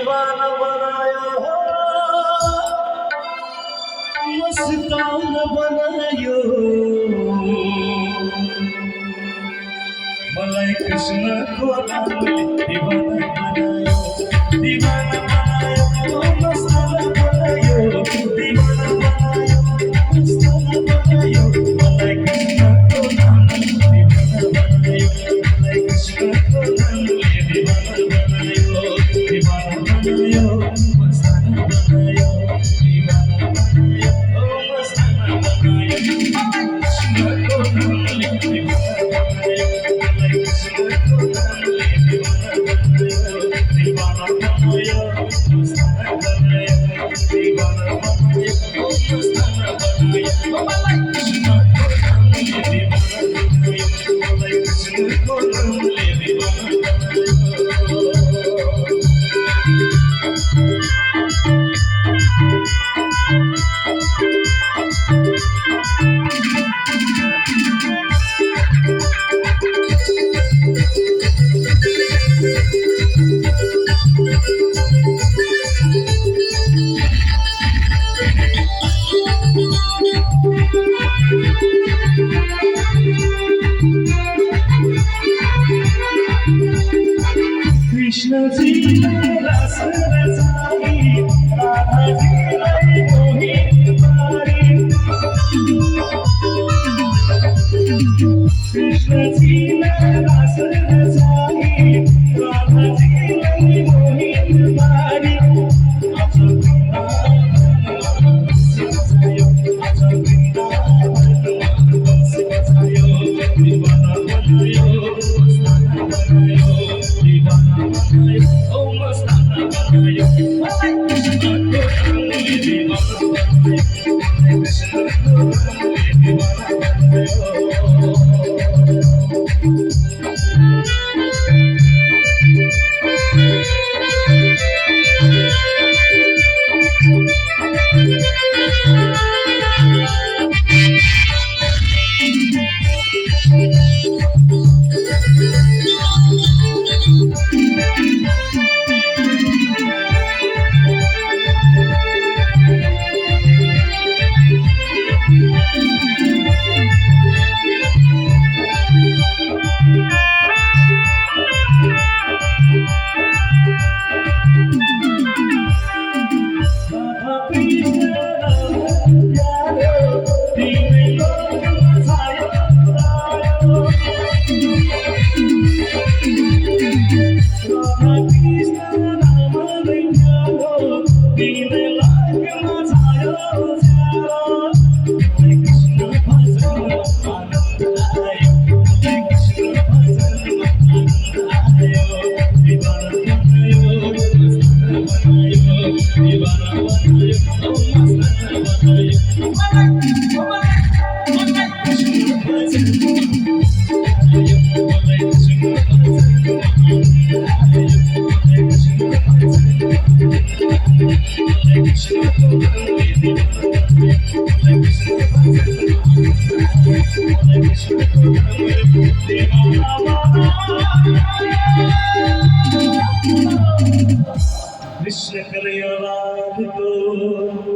दीवाना बनायो मस्तान बनायो मलाई कृष्णको नामले दीवाना बनायो दीवाना बनायो मस्तान बनायो दीवाना बनायो मस्तान बनायो मलाई कृष्णको नामले दीवाना बनायो मलाई कृष्णको नामले दीवाना बनायो दीवाना बनायो मस्तान बनायो दीवाना बनायो मस्तान बनायो कृष्णको नामले दीवाना बनायो कृष्णजी रस रचाई राधाजीलाई मोहित पारी कृष्णजी रस रचाई राधाजीलाई मोहित पारी आज वृन्दावन बजायो आज वृन्दावन बजायो दीवाना बनायो मस्ताना बनायो दीवाना बनायो ओ मस्ताना बनायो मलाई कृष्णको नामले दीवाना बनायो मलाई कृष्णको नामले दीवाना बनायो Like